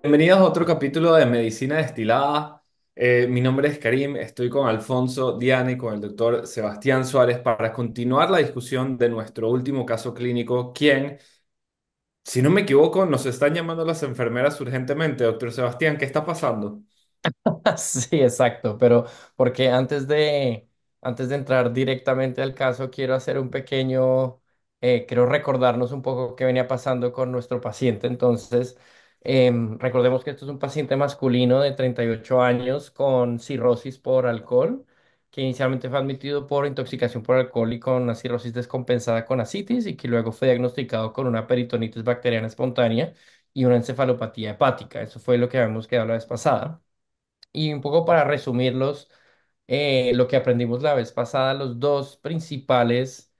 Bienvenidos a otro capítulo de Medicina Destilada. Mi nombre es Karim, estoy con Alfonso, Diana y con el doctor Sebastián Suárez para continuar la discusión de nuestro último caso clínico, quien, si no me equivoco, nos están llamando las enfermeras urgentemente. Doctor Sebastián, ¿qué está pasando? Sí, exacto, pero porque antes de entrar directamente al caso, quiero hacer un pequeño, quiero recordarnos un poco qué venía pasando con nuestro paciente. Entonces, recordemos que esto es un paciente masculino de 38 años con cirrosis por alcohol, que inicialmente fue admitido por intoxicación por alcohol y con una cirrosis descompensada con ascitis y que luego fue diagnosticado con una peritonitis bacteriana espontánea y una encefalopatía hepática. Eso fue lo que habíamos quedado la vez pasada. Y un poco para resumirlos, lo que aprendimos la vez pasada, los dos principales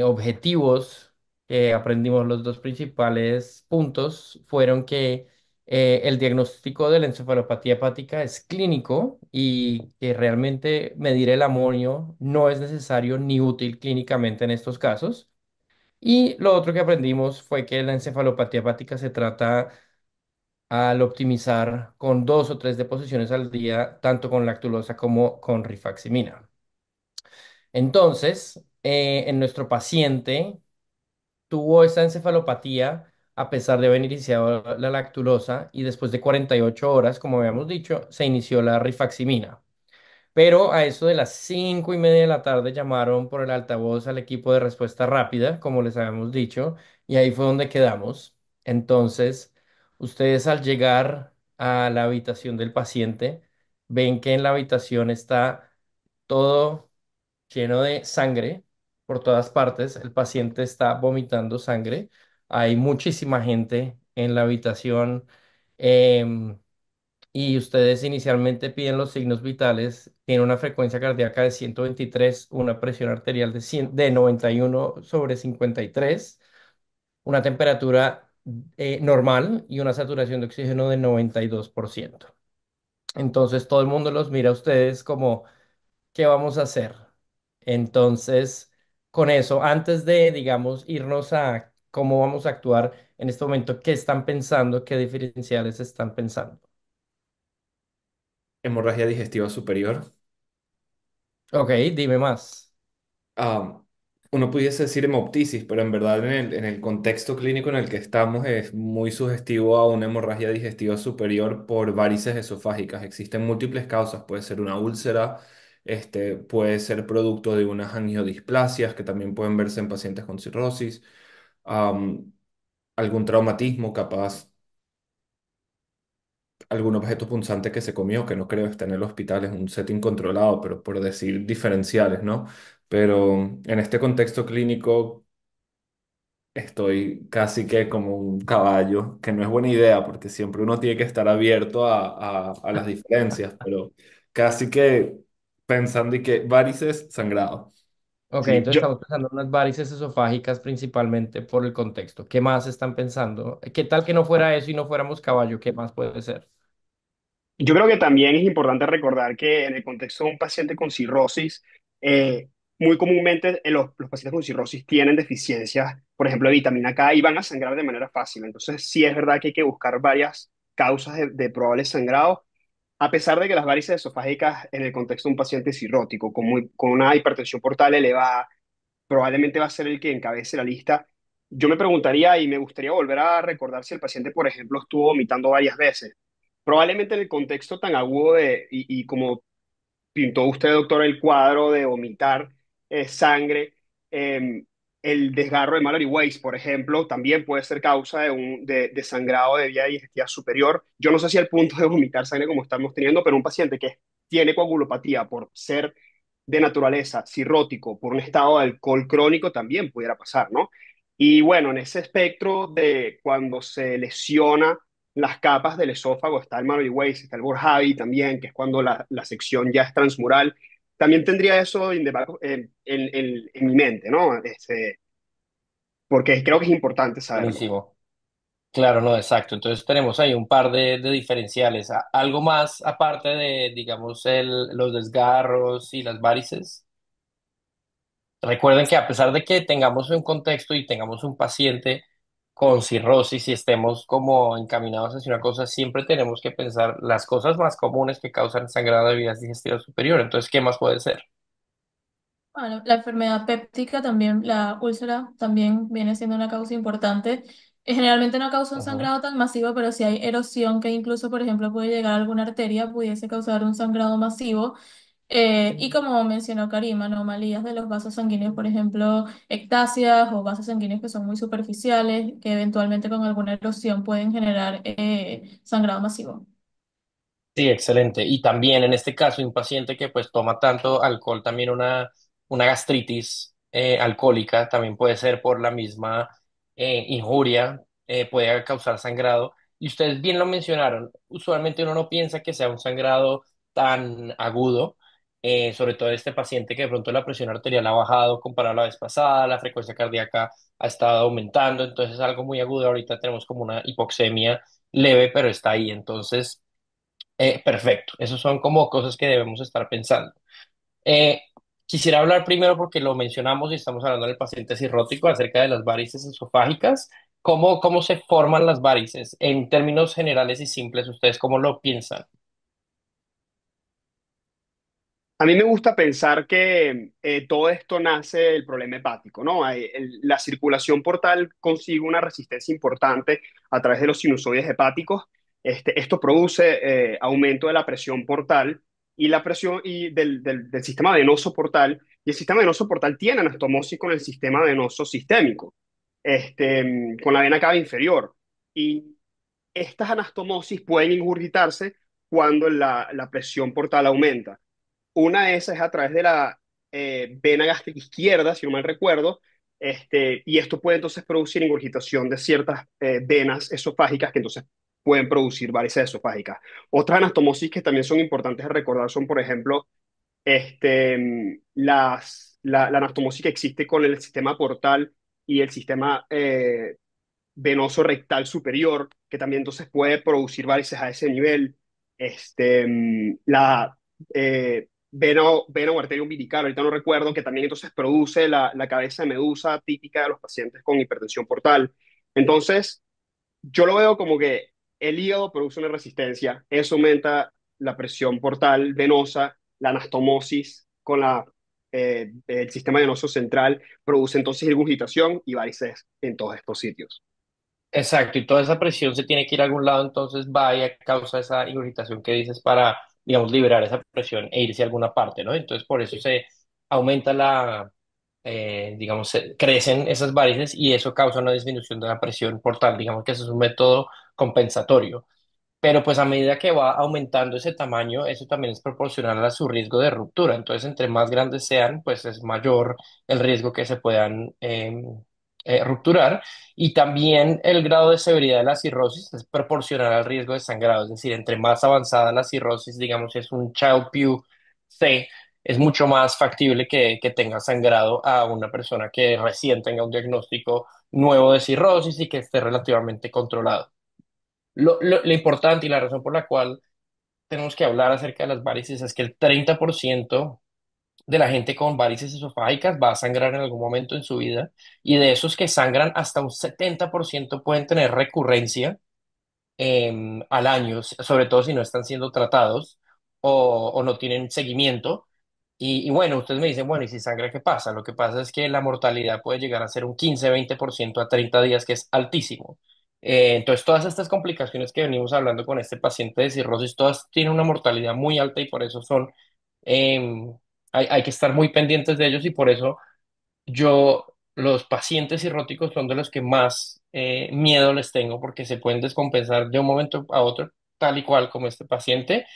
objetivos que aprendimos, los dos principales puntos fueron que el diagnóstico de la encefalopatía hepática es clínico y que realmente medir el amonio no es necesario ni útil clínicamente en estos casos. Y lo otro que aprendimos fue que la encefalopatía hepática se trata al optimizar con dos o tres deposiciones al día, tanto con lactulosa como con rifaximina. Entonces, en nuestro paciente tuvo esta encefalopatía a pesar de haber iniciado la lactulosa y después de 48 horas, como habíamos dicho, se inició la rifaximina. Pero a eso de las 5:30 de la tarde llamaron por el altavoz al equipo de respuesta rápida, como les habíamos dicho, y ahí fue donde quedamos. Entonces, ustedes al llegar a la habitación del paciente, ven que en la habitación está todo lleno de sangre por todas partes. El paciente está vomitando sangre. Hay muchísima gente en la habitación. em, y ustedes inicialmente piden los signos vitales, tiene una frecuencia cardíaca de 123, una presión arterial de 91 sobre 53, una temperatura normal y una saturación de oxígeno de 92%. Entonces todo el mundo los mira a ustedes como, ¿qué vamos a hacer? Entonces, con eso, antes de, digamos, irnos a cómo vamos a actuar en este momento, ¿qué están pensando? ¿Qué diferenciales están pensando? Hemorragia digestiva superior. Ok, dime más. Ah, uno pudiese decir hemoptisis, pero en verdad en el contexto clínico en el que estamos es muy sugestivo a una hemorragia digestiva superior por varices esofágicas. Existen múltiples causas, puede ser una úlcera, puede ser producto de unas angiodisplasias que también pueden verse en pacientes con cirrosis, am, algún traumatismo capaz, algún objeto punzante que se comió, que no creo esté en el hospital, es un setting controlado, pero por decir diferenciales, ¿no? Pero en este contexto clínico estoy casi que como un caballo, que no es buena idea porque siempre uno tiene que estar abierto a las diferencias, pero casi que pensando y que varices sangrado. Ok, Sí, entonces estamos pensando en unas varices esofágicas principalmente por el contexto. ¿Qué más están pensando? ¿Qué tal que no fuera eso y no fuéramos caballo? ¿Qué más puede ser? Yo creo que también es importante recordar que en el contexto de un paciente con cirrosis, muy comúnmente los pacientes con cirrosis tienen deficiencias, por ejemplo, de vitamina K y van a sangrar de manera fácil. Entonces, sí es verdad que hay que buscar varias causas de probable sangrado, a pesar de que las varices esofágicas en el contexto de un paciente cirrótico con una hipertensión portal elevada probablemente va a ser el que encabece la lista. Yo me preguntaría y me gustaría volver a recordar si el paciente, por ejemplo, estuvo vomitando varias veces. Probablemente en el contexto tan agudo y como pintó usted, doctor, el cuadro de vomitar sangre, eh, el desgarro de Mallory Weiss, por ejemplo, también puede ser causa de sangrado de vía digestiva superior. Yo no sé si al punto de vomitar sangre como estamos teniendo, pero un paciente que tiene coagulopatía por ser de naturaleza cirrótico, por un estado de alcohol crónico, también pudiera pasar, ¿no? Y bueno, en ese espectro de cuando se lesiona las capas del esófago, está el Mallory Weiss, está el Borjavi también, que es cuando la sección ya es transmural. También tendría eso en mi mente, ¿no? Porque creo que es importante saberlo. Buenísimo. Claro, no, exacto. Entonces tenemos ahí un par de diferenciales. Algo más aparte de, digamos, los desgarros y las varices. Recuerden que a pesar de que tengamos un contexto y tengamos un paciente con cirrosis y estemos como encaminados hacia una cosa, siempre tenemos que pensar las cosas más comunes que causan sangrado de vías digestivas superior. Entonces, ¿qué más puede ser? Bueno, la enfermedad péptica también, la úlcera también viene siendo una causa importante. Generalmente no causa un Ujú. sangrado tan masivo, pero si hay erosión que incluso, por ejemplo, puede llegar a alguna arteria, pudiese causar un sangrado masivo. Y como mencionó Karima, anomalías de los vasos sanguíneos, por ejemplo, ectasias o vasos sanguíneos que son muy superficiales, que eventualmente con alguna erosión pueden generar sangrado masivo. Sí, excelente. Y también en este caso, un paciente que pues toma tanto alcohol, también una gastritis alcohólica, también puede ser por la misma injuria, puede causar sangrado. Y ustedes bien lo mencionaron, usualmente uno no piensa que sea un sangrado tan agudo, sobre todo este paciente que de pronto la presión arterial ha bajado comparado a la vez pasada, la frecuencia cardíaca ha estado aumentando, entonces es algo muy agudo. Ahorita tenemos como una hipoxemia leve, pero está ahí. Entonces, perfecto, esas son como cosas que debemos estar pensando. Eh, Quisiera hablar primero porque lo mencionamos y estamos hablando del paciente cirrótico acerca de las varices esofágicas. ¿Cómo se forman las varices? En términos generales y simples, ¿ustedes cómo lo piensan? A mí me gusta pensar que todo esto nace del problema hepático, ¿no? La circulación portal consigue una resistencia importante a través de los sinusoides hepáticos. Esto produce aumento de la presión portal y la presión del sistema venoso portal. Y el sistema venoso portal tiene anastomosis con el sistema venoso sistémico, con la vena cava inferior. Y estas anastomosis pueden ingurgitarse cuando la presión portal aumenta. Una de esas es a través de la vena gástrica izquierda, si no mal recuerdo, y esto puede entonces producir ingurgitación de ciertas venas esofágicas que entonces pueden producir varices esofágicas. Otras anastomosis que también son importantes de recordar son, por ejemplo, la anastomosis que existe con el sistema portal y el sistema venoso rectal superior, que también entonces puede producir varices a ese nivel. La vena o arteria umbilical, ahorita no recuerdo, que también entonces produce la cabeza de medusa típica de los pacientes con hipertensión portal. Entonces, yo lo veo como que el hígado produce una resistencia, eso aumenta la presión portal venosa, la anastomosis con el sistema venoso central produce entonces regurgitación y varices en todos estos sitios. Exacto, y toda esa presión se tiene que ir a algún lado, entonces va y causa esa ingurgitación que dices para, digamos, liberar esa presión e irse a alguna parte, ¿no? Entonces por eso se aumenta digamos, crecen esas varices y eso causa una disminución de la presión portal, digamos que ese es un método compensatorio. Pero pues a medida que va aumentando ese tamaño, eso también es proporcional a su riesgo de ruptura. Entonces, entre más grandes sean, pues es mayor el riesgo que se puedan rupturar. Y también el grado de severidad de la cirrosis es proporcional al riesgo de sangrado. Es decir, entre más avanzada la cirrosis, digamos, si es un Child-Pugh C, es mucho más factible que tenga sangrado a una persona que recién tenga un diagnóstico nuevo de cirrosis y que esté relativamente controlado. Lo importante y la razón por la cual tenemos que hablar acerca de las varices es que el 30% de la gente con varices esofágicas va a sangrar en algún momento en su vida y de esos que sangran hasta un 70% pueden tener recurrencia al año, sobre todo si no están siendo tratados o no tienen seguimiento. Y bueno, ustedes me dicen, bueno, ¿y si sangra qué pasa? Lo que pasa es que la mortalidad puede llegar a ser un 15-20% a 30 días, que es altísimo. Entonces, todas estas complicaciones que venimos hablando con este paciente de cirrosis, todas tienen una mortalidad muy alta y por eso eh, hay que estar muy pendientes de ellos y por eso los pacientes cirróticos son de los que más miedo les tengo porque se pueden descompensar de un momento a otro, tal y cual como este paciente.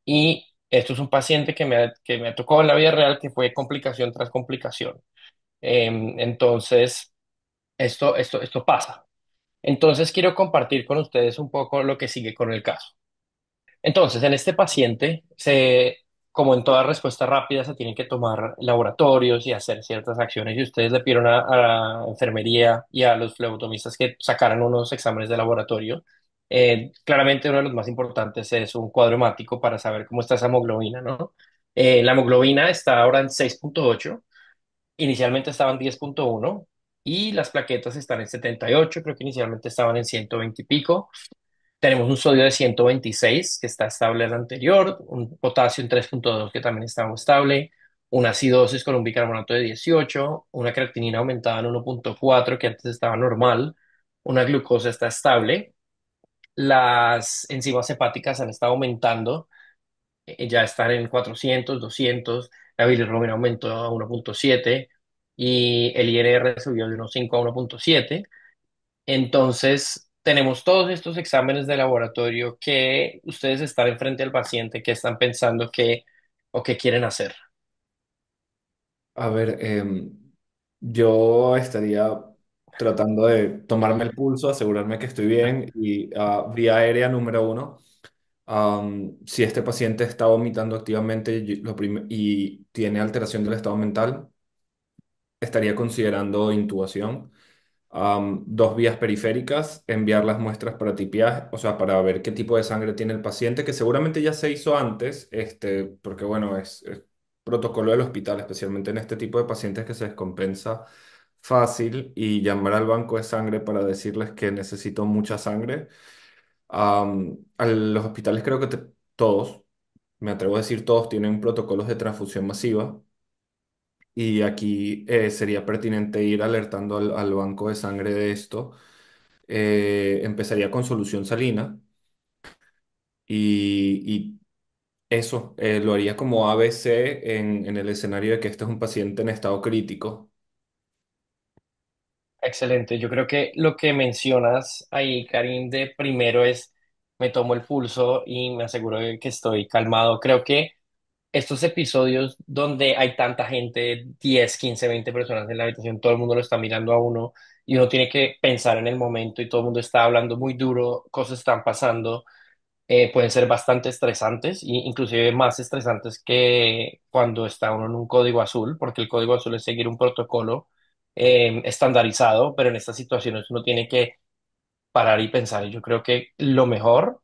Y esto es un paciente que me tocó en la vida real que fue complicación tras complicación. Entonces, esto pasa. Entonces, quiero compartir con ustedes un poco lo que sigue con el caso. Entonces, en este paciente, como en toda respuesta rápida, se tienen que tomar laboratorios y hacer ciertas acciones. Y ustedes le pidieron a la enfermería y a los flebotomistas que sacaran unos exámenes de laboratorio. Claramente, uno de los más importantes es un cuadro hemático para saber cómo está esa hemoglobina, ¿no? La hemoglobina está ahora en 6,8. Inicialmente estaba en 10,1. y las plaquetas están en 78, creo que inicialmente estaban en 120 y pico. Tenemos un sodio de 126 que está estable al anterior, un potasio en 3,2 que también está estable, una acidosis con un bicarbonato de 18, una creatinina aumentada en 1,4 que antes estaba normal, una glucosa está estable, las enzimas hepáticas han estado aumentando, ya están en 400, 200, la bilirrubina aumentó a 1,7 y el INR subió de 1,5 a 1,7. Entonces, tenemos todos estos exámenes de laboratorio que ustedes están enfrente al paciente, que están pensando que o que quieren hacer. A ver, yo estaría tratando de tomarme el pulso, asegurarme que estoy bien y vía aérea número uno. Si este paciente está vomitando activamente y tiene alteración del estado mental, estaría considerando intubación. Dos vías periféricas, enviar las muestras para tipiaje, o sea, para ver qué tipo de sangre tiene el paciente, que seguramente ya se hizo antes, porque bueno, es protocolo del hospital, especialmente en este tipo de pacientes que se descompensa fácil, y llamar al banco de sangre para decirles que necesito mucha sangre. A los hospitales creo que todos, me atrevo a decir todos, tienen protocolos de transfusión masiva. Y aquí sería pertinente ir alertando al banco de sangre de esto. Empezaría con solución salina y eso lo haría como ABC en el escenario de que este es un paciente en estado crítico. Excelente. Yo creo que lo que mencionas ahí, Karim, de primero es me tomo el pulso y me aseguro de que estoy calmado. Creo que estos episodios donde hay tanta gente, 10, 15, 20 personas en la habitación, todo el mundo lo está mirando a uno y uno tiene que pensar en el momento y todo el mundo está hablando muy duro, cosas están pasando, pueden ser bastante estresantes e inclusive más estresantes que cuando está uno en un código azul, porque el código azul es seguir un protocolo estandarizado, pero en estas situaciones uno tiene que parar y pensar. Y yo creo que lo mejor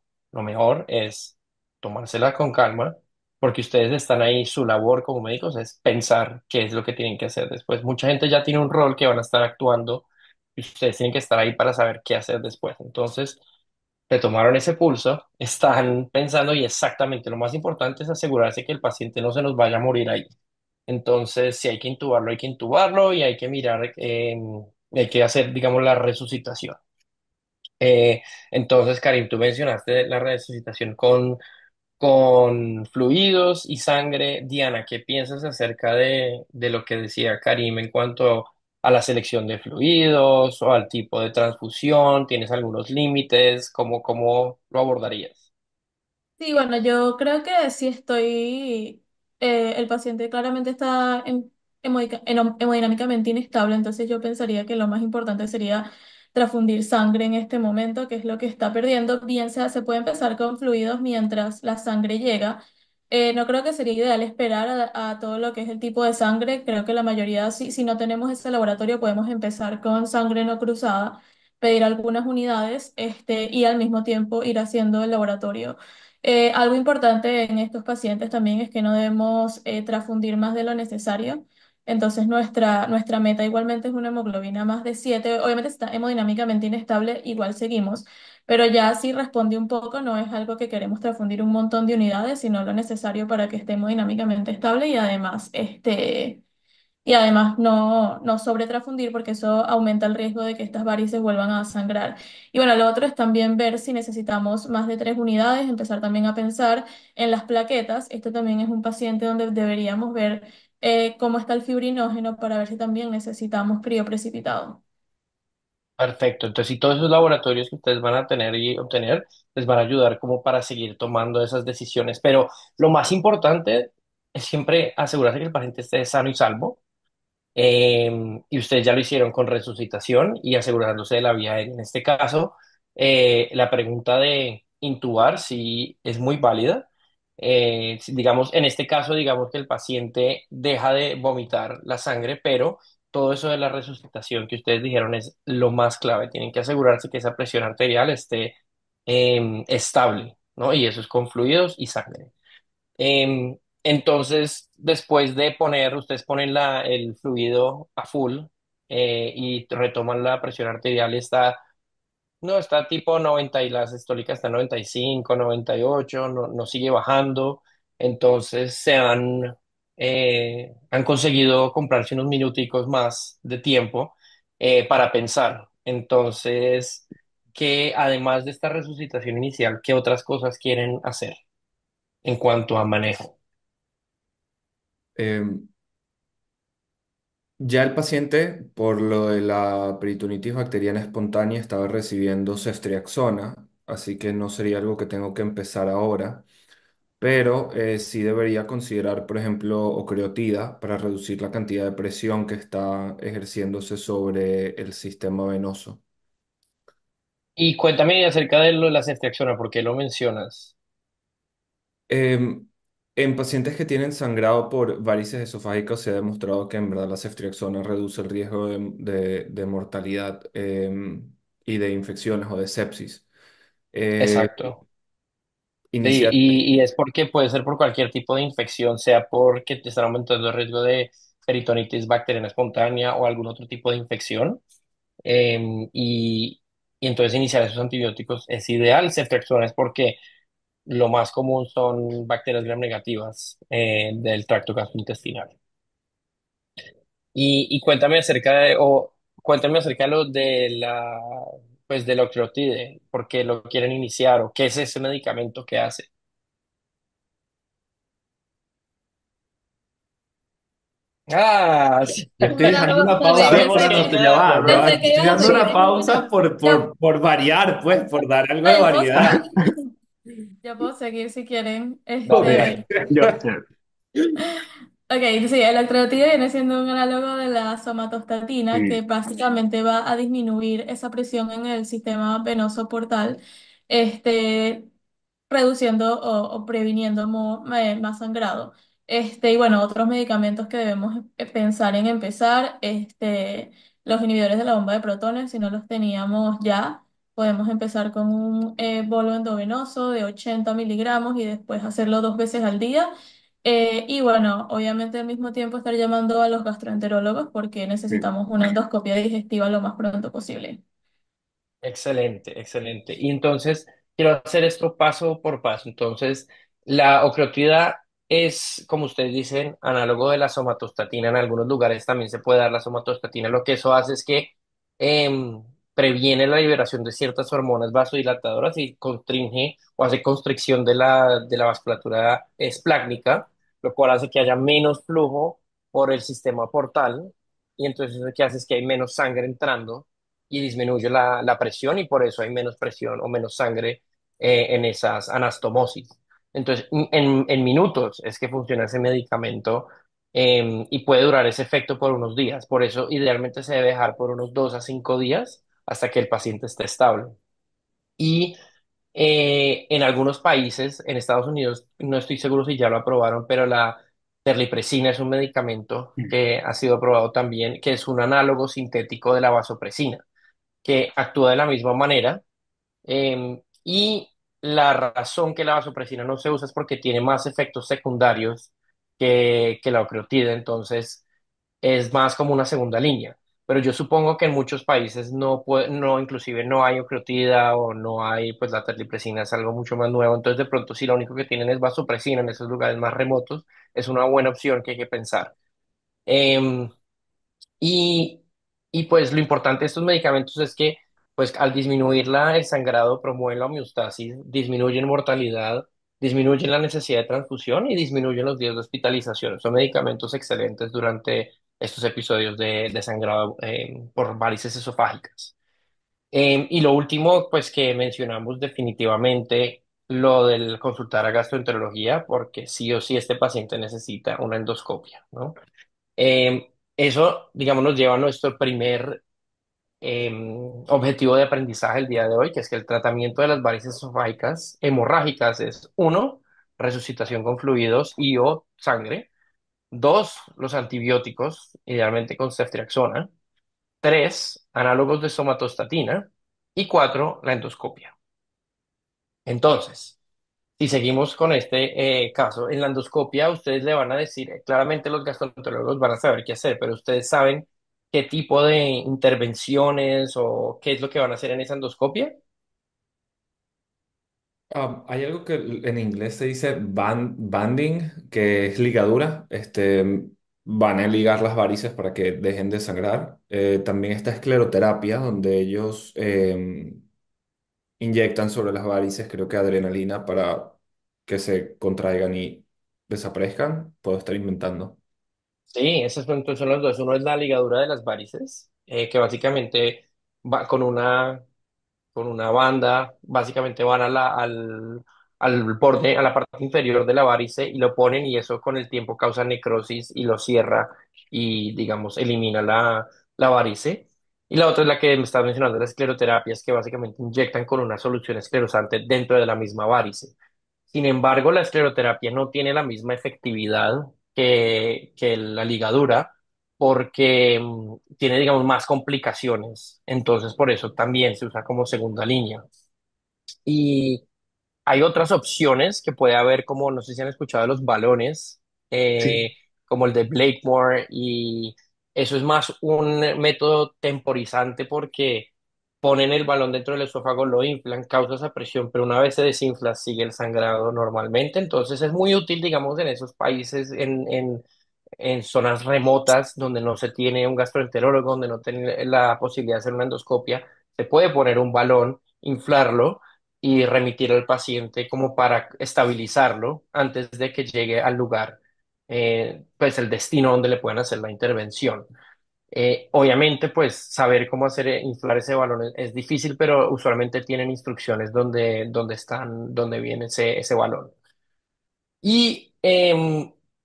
es tomársela con calma, porque ustedes están ahí, su labor como médicos es pensar qué es lo que tienen que hacer después. Mucha gente ya tiene un rol que van a estar actuando y ustedes tienen que estar ahí para saber qué hacer después. Entonces, le tomaron ese pulso, están pensando y exactamente lo más importante es asegurarse que el paciente no se nos vaya a morir ahí. Entonces, si hay que intubarlo, hay que intubarlo y hay que mirar, hay que hacer, digamos, la resucitación. Entonces, Karim, tú mencionaste la resucitación con fluidos y sangre. Diana, ¿qué piensas acerca de lo que decía Karim en cuanto a la selección de fluidos o al tipo de transfusión? ¿Tienes algunos límites? ¿Cómo lo abordarías? Sí, bueno, yo creo que si estoy, el paciente claramente está hemodinámicamente inestable, entonces yo pensaría que lo más importante sería transfundir sangre en este momento, que es lo que está perdiendo. Bien sea, se puede empezar con fluidos mientras la sangre llega. No creo que sería ideal esperar a todo lo que es el tipo de sangre. Creo que la mayoría, si no tenemos ese laboratorio, podemos empezar con sangre no cruzada, pedir algunas unidades, y al mismo tiempo ir haciendo el laboratorio. Algo importante en estos pacientes también es que no debemos transfundir más de lo necesario. Entonces, nuestra meta igualmente es una hemoglobina más de 7. Obviamente, si está hemodinámicamente inestable, igual seguimos. Pero ya si responde un poco, no es algo que queremos transfundir un montón de unidades, sino lo necesario para que esté hemodinámicamente estable y además, no sobretransfundir porque eso aumenta el riesgo de que estas varices vuelvan a sangrar. Y bueno, lo otro es también ver si necesitamos más de 3 unidades, empezar también a pensar en las plaquetas. Este también es un paciente donde deberíamos ver cómo está el fibrinógeno para ver si también necesitamos crioprecipitado. Perfecto. Entonces, y todos esos laboratorios que ustedes van a tener y obtener les van a ayudar como para seguir tomando esas decisiones. Pero lo más importante es siempre asegurarse que el paciente esté sano y salvo. Y ustedes ya lo hicieron con resucitación y asegurándose de la vía aérea. En este caso, la pregunta de intubar sí es muy válida. Digamos, en este caso, digamos que el paciente deja de vomitar la sangre, pero todo eso de la resucitación que ustedes dijeron es lo más clave. Tienen que asegurarse que esa presión arterial esté estable, ¿no? Y eso es con fluidos y sangre. Entonces, después de poner, ustedes ponen el fluido a full y retoman la presión arterial y está, no, está tipo 90 y la sistólica está en 95, 98, no, no sigue bajando. Entonces han conseguido comprarse unos minuticos más de tiempo para pensar. Entonces, que además de esta resucitación inicial, ¿qué otras cosas quieren hacer en cuanto a manejo? Em, Ya el paciente, por lo de la peritonitis bacteriana espontánea, estaba recibiendo ceftriaxona, así que no sería algo que tengo que empezar ahora, pero sí debería considerar, por ejemplo, ocreotida para reducir la cantidad de presión que está ejerciéndose sobre el sistema venoso. Y cuéntame acerca de lo de la ceftriaxona, ¿por qué lo mencionas? Em, en pacientes que tienen sangrado por varices esofágicas se ha demostrado que en verdad la ceftriaxona reduce el riesgo de mortalidad y de infecciones o de sepsis. Eh, Exacto. inicial, Y es porque puede ser por cualquier tipo de infección, sea porque te están aumentando el riesgo de peritonitis bacteriana espontánea o algún otro tipo de infección. Y entonces iniciar esos antibióticos es ideal. Ceftriaxona es porque lo más común son bacterias gram negativas del tracto gastrointestinal. Y cuéntame acerca de lo de pues de la octreotide, por qué lo quieren iniciar o qué es ese medicamento que hace. Ah, sí. yo estoy Pero dejando una también pausa, Sabemos pensé pero no que sé, que, sabemos ya va, pensé que estoy ibas a dando una seguir. pausa Ya, por variar, pues, por dar algo de ya puedo variedad. seguir. Ya puedo seguir si quieren. dale. Yo, Ok, sí, el octreotide viene siendo un análogo de la somatostatina que mm, básicamente va a disminuir esa presión en el sistema venoso portal, este, reduciendo o previniendo más sangrado. Y bueno, otros medicamentos que debemos pensar en empezar, los inhibidores de la bomba de protones, si no los teníamos ya, podemos empezar con un bolo endovenoso de 80 miligramos y después hacerlo 2 veces al día. Y bueno, obviamente al mismo tiempo estar llamando a los gastroenterólogos porque mm, necesitamos una endoscopia digestiva lo más pronto posible. Excelente, excelente. Y entonces quiero hacer esto paso por paso. Entonces, la ocreotida es, como ustedes dicen, análogo de la somatostatina. En algunos lugares también se puede dar la somatostatina. Lo que eso hace es que previene la liberación de ciertas hormonas vasodilatadoras y constringe o hace constricción de la vasculatura esplácnica, lo cual hace que haya menos flujo por el sistema portal. Y entonces lo que hace es que hay menos sangre entrando y disminuye la presión y por eso hay menos presión o menos sangre en esas anastomosis. Entonces, en minutos es que funciona ese medicamento y puede durar ese efecto por unos días. Por eso, idealmente se debe dejar por unos 2 a 5 días hasta que el paciente esté estable. Y en algunos países, en Estados Unidos, no estoy seguro si ya lo aprobaron, pero la terlipresina es un medicamento mm, que ha sido aprobado también, que es un análogo sintético de la vasopresina que actúa de la misma manera. Y la razón que la vasopresina no se usa es porque tiene más efectos secundarios que la ocreotida, entonces es más como una segunda línea. Pero yo supongo que en muchos países no, inclusive no hay ocreotida o no hay, pues la terlipresina es algo mucho más nuevo. Entonces, de pronto, si lo único que tienen es vasopresina en esos lugares más remotos, es una buena opción que hay que pensar. Em, y, y pues lo importante de estos medicamentos es que pues al disminuir el sangrado promueven la homeostasis, disminuyen mortalidad, disminuyen la necesidad de transfusión y disminuyen los días de hospitalización. Son medicamentos excelentes durante estos episodios de sangrado por varices esofágicas. Y lo último, pues que mencionamos definitivamente lo del consultar a gastroenterología, porque sí o sí este paciente necesita una endoscopia, ¿no? Eso, digamos, nos lleva a nuestro primer objetivo de aprendizaje el día de hoy, que es que el tratamiento de las varices esofágicas hemorrágicas es uno, resucitación con fluidos y o sangre. Dos, los antibióticos, idealmente con ceftriaxona. Tres, análogos de somatostatina. Y cuatro, la endoscopia. Entonces, si seguimos con este caso, en la endoscopia ustedes le van a decir, claramente los gastroenterólogos van a saber qué hacer, pero ustedes saben qué tipo de intervenciones o qué es lo que van a hacer en esa endoscopia? Hay algo que en inglés se dice banding, que es ligadura. Van a ligar las varices para que dejen de sangrar. También está escleroterapia, donde ellos inyectan sobre las varices, creo que adrenalina para que se contraigan y desaparezcan. Puedo estar inventando. Sí, esos son los dos. Uno es la ligadura de las varices, que básicamente va con una banda, básicamente van al borde, a la parte inferior de la varice y lo ponen y eso con el tiempo causa necrosis y lo cierra y, digamos, elimina la varice. Y la otra es la que me estaba mencionando, las escleroterapias, que básicamente inyectan con una solución esclerosante dentro de la misma varice. Sin embargo, la escleroterapia no tiene la misma efectividad que la ligadura porque tiene, digamos, más complicaciones. Entonces, por eso también se usa como segunda línea. Y hay otras opciones que puede haber, como no sé si han escuchado de los balones, Sí. como el de Blakemore, y eso es más un método temporizante porque ponen el balón dentro del esófago, lo inflan, causa esa presión, pero una vez se desinfla, sigue el sangrado normalmente. Entonces es muy útil, digamos, en esos países, en zonas remotas donde no se tiene un gastroenterólogo, donde no tiene la posibilidad de hacer una endoscopia, se puede poner un balón, inflarlo y remitir al paciente como para estabilizarlo antes de que llegue al lugar, pues el destino donde le pueden hacer la intervención. Obviamente, pues saber cómo hacer inflar ese balón es difícil, pero usualmente tienen instrucciones donde viene ese balón. Y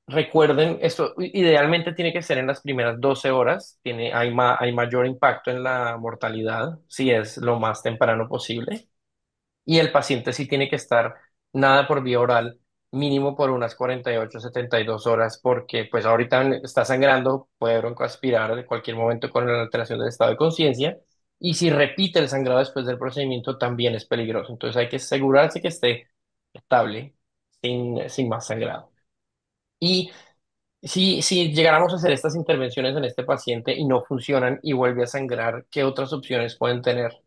recuerden, esto idealmente tiene que ser en las primeras 12 horas, hay mayor impacto en la mortalidad si es lo más temprano posible. Y el paciente sí tiene que estar nada por vía oral, mínimo por unas 48 72 horas, porque pues ahorita está sangrando, puede broncoaspirar en cualquier momento con la alteración del estado de conciencia. Y si repite el sangrado después del procedimiento, también es peligroso. Entonces hay que asegurarse que esté estable, sin más sangrado. Y si llegáramos a hacer estas intervenciones en este paciente y no funcionan y vuelve a sangrar, ¿qué otras opciones pueden tener?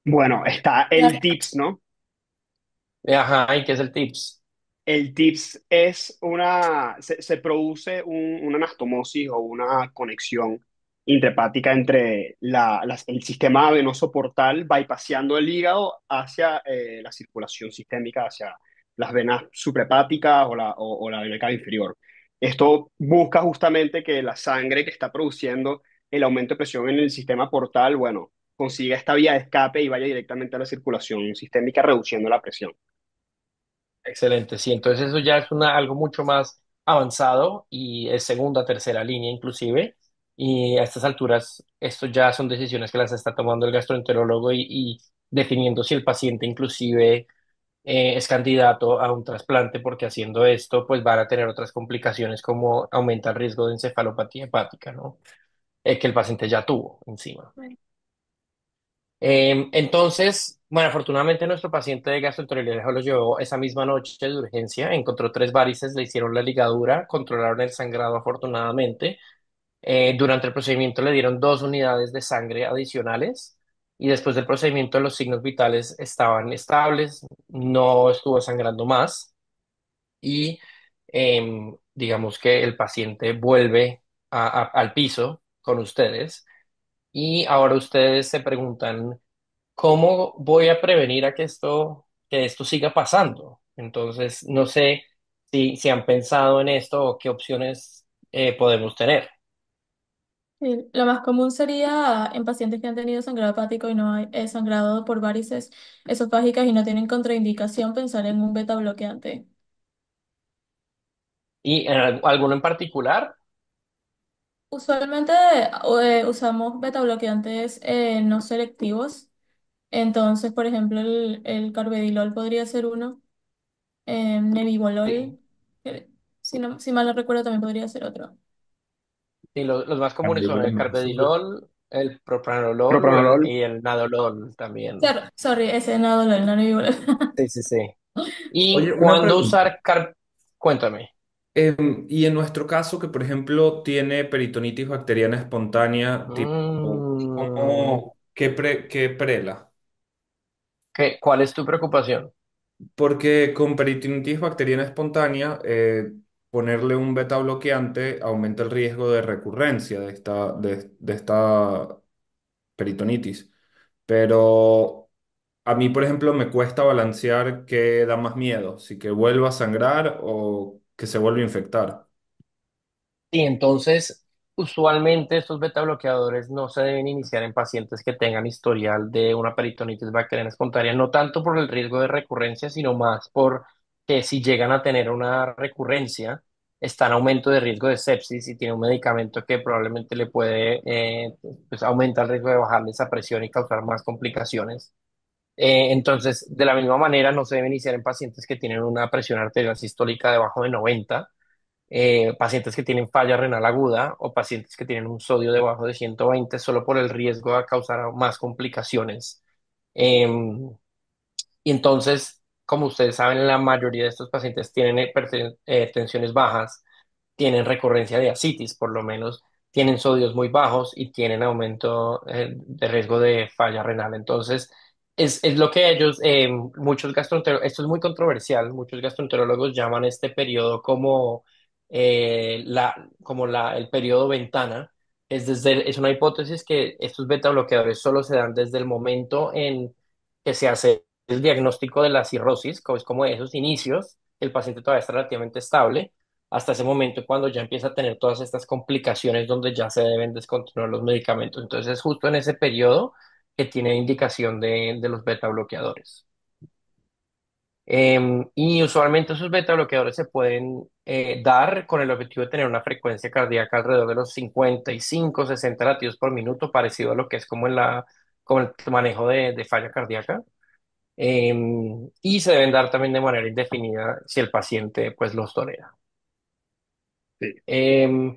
Bueno, está el TIPS, ¿no? Ajá, ¿y qué es el tips? El TIPS es se produce una anastomosis o una conexión intrahepática entre el sistema venoso portal, bypaseando el hígado hacia la circulación sistémica, hacia las venas suprahepáticas o la vena cava inferior. Esto busca justamente que la sangre que está produciendo el aumento de presión en el sistema portal, bueno, consiga esta vía de escape y vaya directamente a la circulación sistémica, reduciendo la presión. Excelente, sí, entonces eso ya es algo mucho más avanzado y es segunda, tercera línea inclusive. Y a estas alturas, esto ya son decisiones que las está tomando el gastroenterólogo y definiendo si el paciente inclusive es candidato a un trasplante, porque haciendo esto, pues van a tener otras complicaciones como aumenta el riesgo de encefalopatía hepática, ¿no? Que el paciente ya tuvo encima. Entonces, bueno, afortunadamente nuestro paciente de gastroenteritis lo llevó esa misma noche de urgencia, encontró tres varices, le hicieron la ligadura, controlaron el sangrado afortunadamente. Durante el procedimiento le dieron 2 unidades de sangre adicionales y después del procedimiento los signos vitales estaban estables, no estuvo sangrando más y digamos que el paciente vuelve al piso con ustedes y ahora ustedes se preguntan, ¿cómo voy a prevenir que esto siga pasando? Entonces, no sé si han pensado en esto o qué opciones podemos tener. Sí, lo más común sería en pacientes que han tenido sangrado hepático y no hay sangrado por varices esofágicas y no tienen contraindicación pensar en un beta bloqueante. ¿Y alguno en particular? Usualmente usamos beta bloqueantes no selectivos. Entonces, por ejemplo, el carvedilol podría ser uno. Sí. Nebivolol, que si mal no recuerdo, también podría ser otro. Sí, los más comunes son Cardíaco el más seguro. carvedilol, el propranolol Propranolol. y el nadolol también. Sorry, ese Nadolol, no Nebivolol. Sí, sí, sí. ¿Y Oye, una cuándo pregunta. usar Cuéntame. Y en nuestro caso, que por ejemplo tiene peritonitis bacteriana espontánea, tipo, Mm, ¿qué prela? ¿cuál es tu preocupación? Porque con peritonitis bacteriana espontánea, ponerle un beta bloqueante aumenta el riesgo de recurrencia de esta peritonitis. Pero a mí, por ejemplo, me cuesta balancear qué da más miedo, si que vuelva a sangrar o que se vuelva a infectar. Y entonces, usualmente estos beta bloqueadores no se deben iniciar en pacientes que tengan historial de una peritonitis bacteriana espontánea, no tanto por el riesgo de recurrencia, sino más por que si llegan a tener una recurrencia, está en aumento de riesgo de sepsis y tiene un medicamento que probablemente le puede, pues aumenta el riesgo de bajarle esa presión y causar más complicaciones. Entonces, de la misma manera, no se debe iniciar en pacientes que tienen una presión arterial sistólica debajo de 90, pacientes que tienen falla renal aguda o pacientes que tienen un sodio debajo de 120 solo por el riesgo de causar más complicaciones. Y entonces, como ustedes saben, la mayoría de estos pacientes tienen tensiones bajas, tienen recurrencia de ascitis, por lo menos tienen sodios muy bajos y tienen aumento de riesgo de falla renal. Entonces, es lo que ellos, muchos gastroenterólogos, esto es muy controversial, muchos gastroenterólogos llaman este periodo como, el periodo ventana. Es una hipótesis que estos beta bloqueadores solo se dan desde el momento en que se hace el diagnóstico de la cirrosis, como es como esos inicios, el paciente todavía está relativamente estable, hasta ese momento cuando ya empieza a tener todas estas complicaciones donde ya se deben descontinuar los medicamentos. Entonces es justo en ese periodo que tiene indicación de los beta bloqueadores. Y usualmente esos beta bloqueadores se pueden dar con el objetivo de tener una frecuencia cardíaca alrededor de los 55, 60 latidos por minuto, parecido a lo que es como el manejo de falla cardíaca. Y se deben dar también de manera indefinida si el paciente pues los tolera. Sí. Em,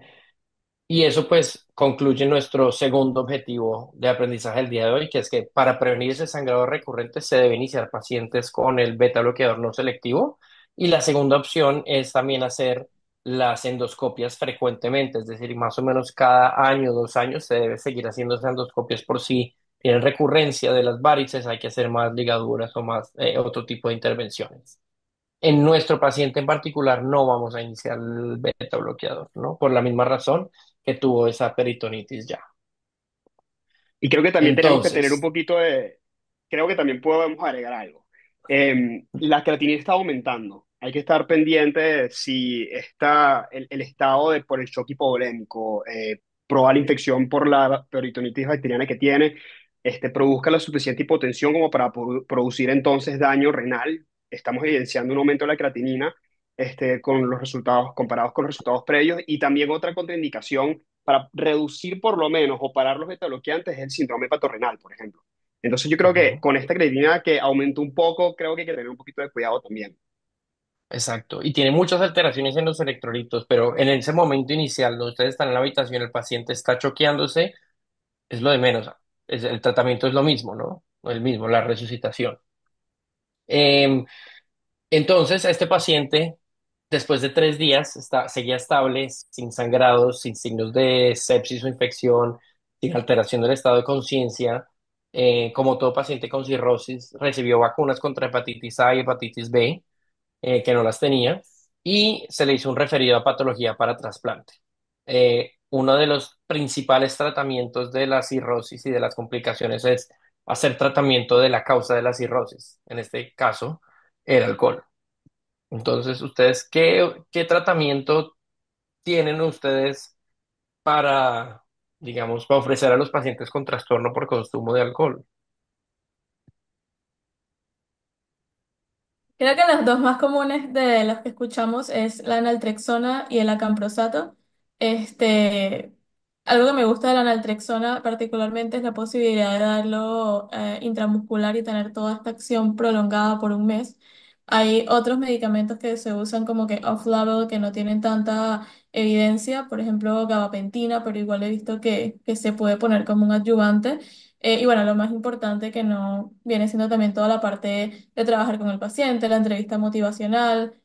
y eso pues concluye nuestro segundo objetivo de aprendizaje del día de hoy, que es que para prevenir ese sangrado recurrente se debe iniciar pacientes con el beta bloqueador no selectivo. Y la segunda opción es también hacer las endoscopias frecuentemente, es decir, más o menos cada año, 2 años se debe seguir haciendo esas endoscopias por si tienen recurrencia de las varices, hay que hacer más ligaduras o más otro tipo de intervenciones. En nuestro paciente en particular no vamos a iniciar el beta bloqueador, ¿no? Por la misma razón que tuvo esa peritonitis ya. Y creo que también tenemos que tener un Entonces, poquito de, creo que también podemos agregar algo. La creatinina está aumentando. Hay que estar pendiente de si está el estado de, por el shock hipovolémico, probable infección por la peritonitis bacteriana que tiene, produzca la suficiente hipotensión como para producir entonces daño renal. Estamos evidenciando un aumento de la creatinina, con los resultados, comparados con los resultados previos. Y también otra contraindicación para reducir por lo menos o parar los betabloqueantes es el síndrome patorrenal, por ejemplo. Entonces yo creo que ujú, con esta creatinina que aumentó un poco, creo que hay que tener un poquito de cuidado también. exacto. Y tiene muchas alteraciones en los electrolitos, pero en ese momento inicial, donde ustedes están en la habitación, el paciente está choqueándose, es lo de menos. El tratamiento es lo mismo, ¿no? El mismo, la resucitación. Em, Entonces, a este paciente, después de 3 días, seguía estable, sin sangrados, sin signos de sepsis o infección, sin alteración del estado de conciencia. Como todo paciente con cirrosis, recibió vacunas contra hepatitis A y hepatitis B, que no las tenía, y se le hizo un referido a patología para trasplante. Uno de los principales tratamientos de la cirrosis y de las complicaciones es hacer tratamiento de la causa de la cirrosis. En este caso, el alcohol. Entonces, ¿ustedes qué tratamiento tienen ustedes para, digamos, para ofrecer a los pacientes con trastorno por consumo de alcohol? Creo que los dos más comunes de los que escuchamos es la naltrexona y el acamprosato. Este, algo que me gusta de la naltrexona particularmente es la posibilidad de darlo intramuscular y tener toda esta acción prolongada por un mes. Hay otros medicamentos que se usan como que off-label, que no tienen tanta evidencia, por ejemplo, gabapentina, pero igual he visto que se puede poner como un adyuvante. Y bueno, lo más importante que no viene siendo también toda la parte de trabajar con el paciente, la entrevista motivacional,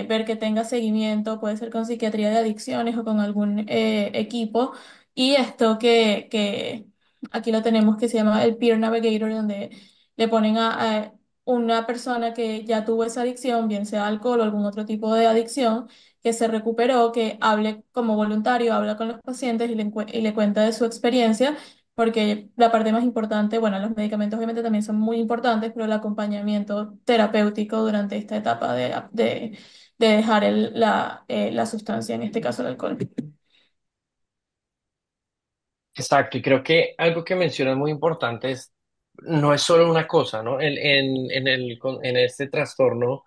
ver que tenga seguimiento, puede ser con psiquiatría de adicciones o con algún equipo. Y esto que aquí lo tenemos que se llama el Peer Navigator, donde le ponen a una persona que ya tuvo esa adicción, bien sea alcohol o algún otro tipo de adicción, que se recuperó, que hable como voluntario, habla con los pacientes y le cuenta de su experiencia, porque la parte más importante, bueno, los medicamentos obviamente también son muy importantes, pero el acompañamiento terapéutico durante esta etapa de dejar la sustancia, en este caso el alcohol. Exacto, y creo que algo que mencionas muy importante es, no es solo una cosa, ¿no? En este trastorno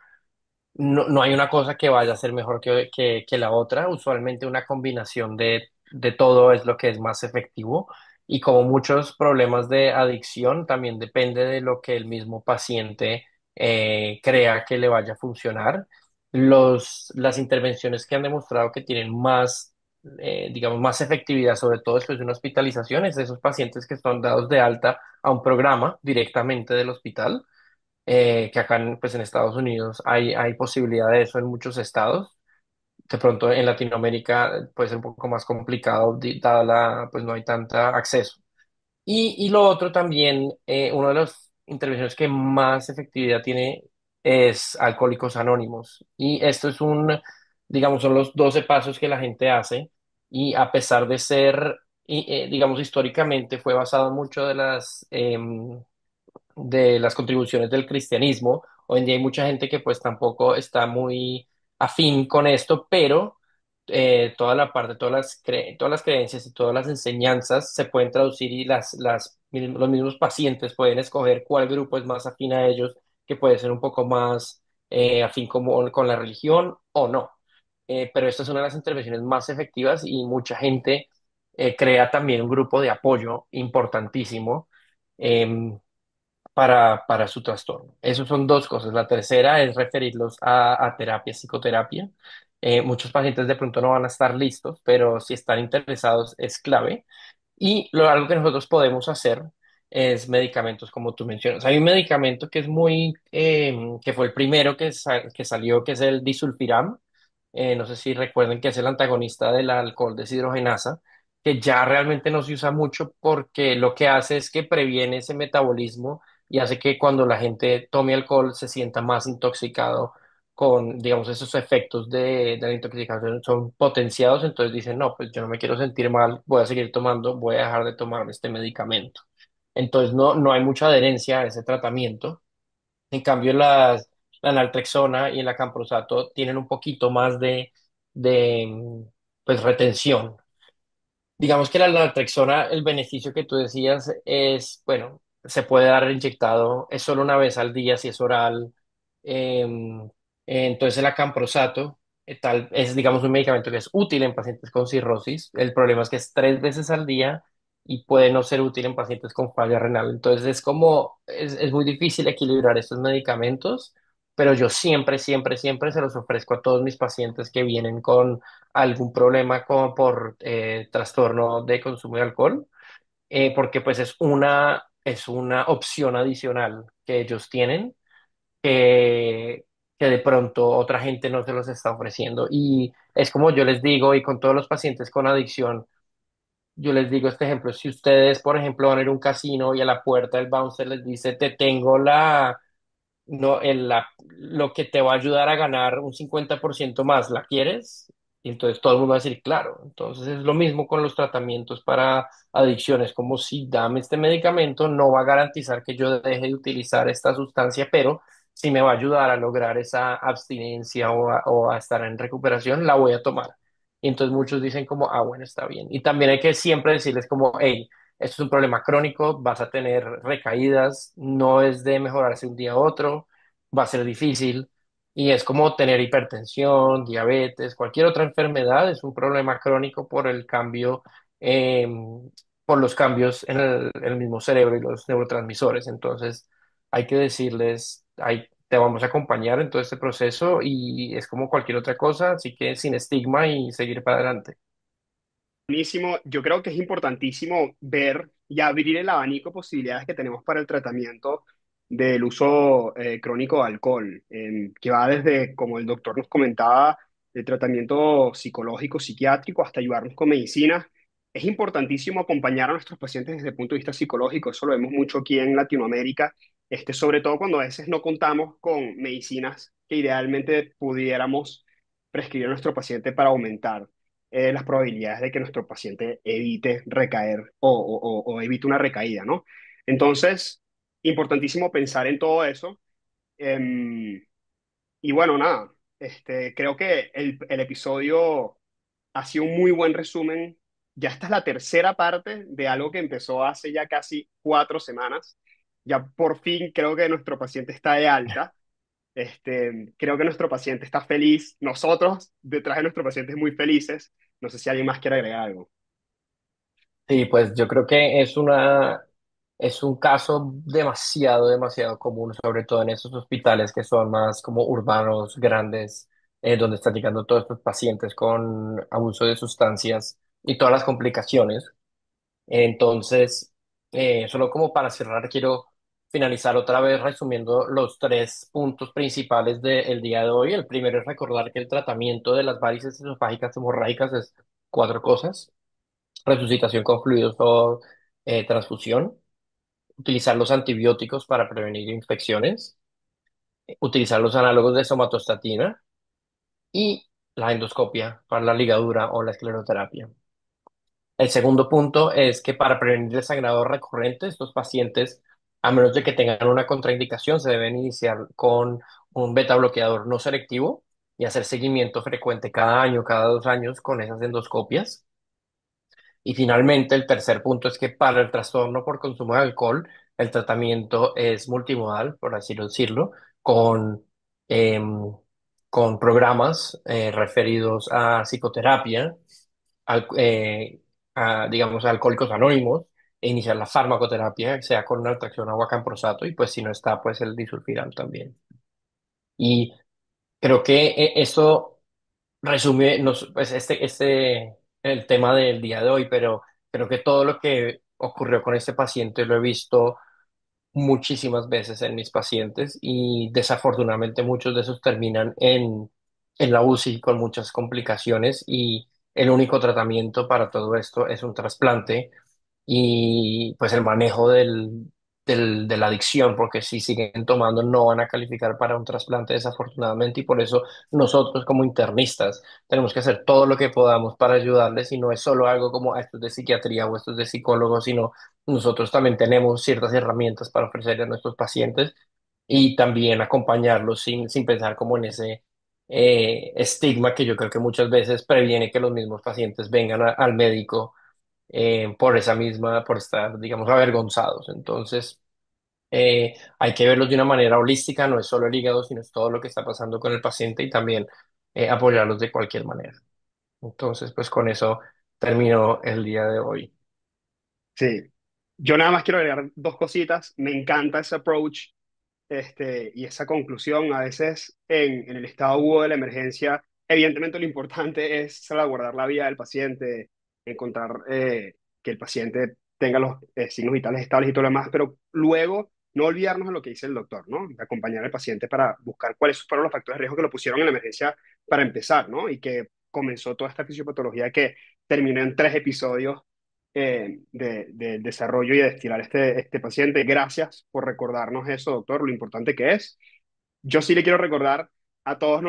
no hay una cosa que vaya a ser mejor que la otra. Usualmente una combinación de todo es lo que es más efectivo. Y como muchos problemas de adicción, también depende de lo que el mismo paciente crea que le vaya a funcionar. Las intervenciones que han demostrado que tienen más, digamos, más efectividad, sobre todo después de una hospitalización, es de esos pacientes que son dados de alta a un programa directamente del hospital, que acá pues en Estados Unidos hay posibilidad de eso en muchos estados. De pronto en Latinoamérica puede ser un poco más complicado, dada pues no hay tanta acceso. Y lo otro también, una de las intervenciones que más efectividad tiene es Alcohólicos Anónimos. Y esto es digamos, son los 12 pasos que la gente hace. Y a pesar de ser, digamos, históricamente fue basado en mucho de las contribuciones del cristianismo. Hoy en día hay mucha gente que pues tampoco está muy afín con esto, pero toda la parte, todas las creencias y todas las enseñanzas se pueden traducir y los mismos pacientes pueden escoger cuál grupo es más afín a ellos, que puede ser un poco más afín como, con la religión o no. Pero esta es una de las intervenciones más efectivas y mucha gente crea también un grupo de apoyo importantísimo. em, para su trastorno. Esas son dos cosas. La tercera es referirlos a terapia, psicoterapia. Muchos pacientes de pronto no van a estar listos, pero si están interesados es clave. Y algo que nosotros podemos hacer es medicamentos, como tú mencionas. Hay un medicamento que es que fue el primero que salió, que es el disulfiram. No sé si recuerden que es el antagonista del alcohol deshidrogenasa, que ya realmente no se usa mucho porque lo que hace es que previene ese metabolismo y hace que cuando la gente tome alcohol se sienta más intoxicado con, digamos, esos efectos de la intoxicación son potenciados, entonces dicen, no, pues yo no me quiero sentir mal, voy a seguir tomando, voy a dejar de tomar este medicamento. Entonces no hay mucha adherencia a ese tratamiento. En cambio, la naltrexona y el acamprosato tienen un poquito más de pues, retención. Digamos que la naltrexona, el beneficio que tú decías es, bueno, se puede dar inyectado, es solo una vez al día si es oral. Entonces el acamprosato es, digamos, un medicamento que es útil en pacientes con cirrosis. El problema es que es 3 veces al día y puede no ser útil en pacientes con falla renal. Entonces es muy difícil equilibrar estos medicamentos, pero yo siempre se los ofrezco a todos mis pacientes que vienen con algún problema como por trastorno de consumo de alcohol, porque pues es una opción adicional que ellos tienen que, que de pronto otra gente no se los está ofreciendo. Y es como yo les digo, y con todos los pacientes con adicción, yo les digo este ejemplo, si ustedes, por ejemplo, van a ir a un casino y a la puerta del bouncer les dice, te tengo no, lo que te va a ayudar a ganar un 50% más, ¿la quieres? Y entonces todo el mundo va a decir, claro. Entonces es lo mismo con los tratamientos para adicciones, como si dame este medicamento, no va a garantizar que yo deje de utilizar esta sustancia, pero si me va a ayudar a lograr esa abstinencia o a estar en recuperación, la voy a tomar. Y entonces muchos dicen como, ah, bueno, está bien. Y también hay que siempre decirles como, hey, esto es un problema crónico, vas a tener recaídas, no es de mejorarse un día a otro, va a ser difícil y es como tener hipertensión, diabetes, cualquier otra enfermedad, es un problema crónico por el cambio, eh, por los cambios en el mismo cerebro y los neurotransmisores. Entonces hay que decirles, te vamos a acompañar en todo este proceso y es como cualquier otra cosa, así que sin estigma y seguir para adelante. Buenísimo. Yo creo que es importantísimo ver y abrir el abanico de posibilidades que tenemos para el tratamiento del uso crónico de alcohol, que va desde, como el doctor nos comentaba, el tratamiento psicológico, psiquiátrico, hasta ayudarnos con medicinas. Es importantísimo acompañar a nuestros pacientes desde el punto de vista psicológico, eso lo vemos mucho aquí en Latinoamérica, sobre todo cuando a veces no contamos con medicinas que idealmente pudiéramos prescribir a nuestro paciente para aumentar las probabilidades de que nuestro paciente evite recaer o evite una recaída, ¿no? Entonces, importantísimo pensar en todo eso. em, y bueno, nada, creo que el episodio ha sido un muy buen resumen. Ya esta es la tercera parte de algo que empezó hace ya casi 4 semanas. Ya por fin creo que nuestro paciente está de alta. Creo que nuestro paciente está feliz. Nosotros, detrás de nuestro paciente, muy felices. No sé si alguien más quiere agregar algo. Sí, pues yo creo que es un caso demasiado común, sobre todo en esos hospitales que son más como urbanos, grandes, donde están llegando todos estos pacientes con abuso de sustancias y todas las complicaciones. Entonces, solo como para cerrar, quiero finalizar otra vez resumiendo los tres puntos principales del día de hoy. El primero es recordar que el tratamiento de las varices esofágicas hemorrágicas es cuatro cosas: resucitación con fluidos o transfusión, utilizar los antibióticos para prevenir infecciones, utilizar los análogos de somatostatina y la endoscopia para la ligadura o la escleroterapia. El segundo punto es que para prevenir el sangrado recurrente, estos pacientes, a menos de que tengan una contraindicación, se deben iniciar con un beta bloqueador no selectivo y hacer seguimiento frecuente cada año, cada 2 años con esas endoscopias. Y finalmente, el tercer punto es que para el trastorno por consumo de alcohol, el tratamiento es multimodal, por así decirlo, con, em, con programas referidos a psicoterapia, al- eh, digamos, a alcohólicos anónimos, e iniciar la farmacoterapia, sea con una tracción agua camprosato, y pues si no está, pues el disulfiram también. Y creo que eso resume pues el tema del día de hoy, pero creo que todo lo que ocurrió con este paciente lo he visto muchísimas veces en mis pacientes y desafortunadamente muchos de esos terminan en la UCI con muchas complicaciones y el único tratamiento para todo esto es un trasplante y pues el manejo de la adicción, porque si siguen tomando no van a calificar para un trasplante desafortunadamente y por eso nosotros como internistas tenemos que hacer todo lo que podamos para ayudarles y no es solo algo como esto es de psiquiatría o esto es de psicólogos, sino nosotros también tenemos ciertas herramientas para ofrecerle a nuestros pacientes y también acompañarlos sin pensar como en ese estigma que yo creo que muchas veces previene que los mismos pacientes vengan al médico por esa misma, por estar, digamos, avergonzados. Entonces, hay que verlos de una manera holística, no es solo el hígado, sino es todo lo que está pasando con el paciente y también apoyarlos de cualquier manera. Entonces, pues con eso termino el día de hoy. Sí. Yo nada más quiero agregar dos cositas. Me encanta ese approach y esa conclusión. A veces en el estado agudo de la emergencia, evidentemente lo importante es salvaguardar la vida del paciente, encontrar que el paciente tenga los signos vitales estables y todo lo demás, pero luego no olvidarnos de lo que dice el doctor, ¿no? De acompañar al paciente para buscar cuáles fueron los factores de riesgo que lo pusieron en la emergencia para empezar, ¿no? Y que comenzó toda esta fisiopatología que terminó en 3 episodios de desarrollo y de estirar este paciente. Gracias por recordarnos eso, doctor, lo importante que es. Yo sí le quiero recordar a todos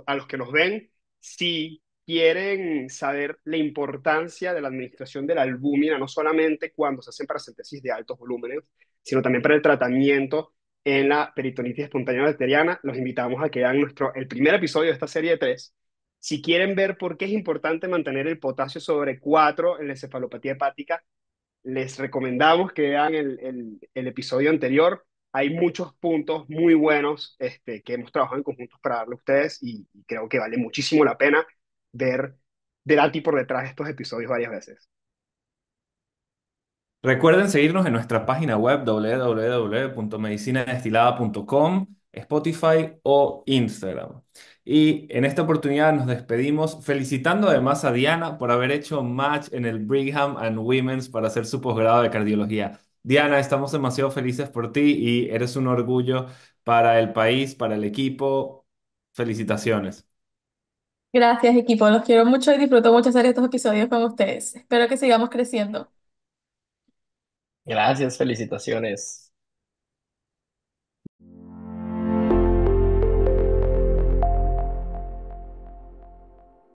a los que nos ven, si quieren saber la importancia de la administración de la albúmina, no solamente cuando se hacen paracentesis de altos volúmenes, sino también para el tratamiento en la peritonitis espontánea bacteriana, los invitamos a que vean el primer episodio de esta serie de 3. Si quieren ver por qué es importante mantener el potasio sobre 4 en la encefalopatía hepática, les recomendamos que vean el episodio anterior. Hay muchos puntos muy buenos que hemos trabajado en conjuntos para darle a ustedes y creo que vale muchísimo la pena ver Delati por detrás de estos episodios varias veces. Recuerden seguirnos en nuestra página web www.medicinadestilada.com, Spotify o Instagram. Y en esta oportunidad nos despedimos felicitando además a Diana por haber hecho match en el Brigham and Women's para hacer su posgrado de cardiología. Diana, estamos demasiado felices por ti y eres un orgullo para el país, para el equipo. Felicitaciones. Gracias, equipo. Los quiero mucho y disfruto mucho hacer estos episodios con ustedes. Espero que sigamos creciendo. Gracias, felicitaciones.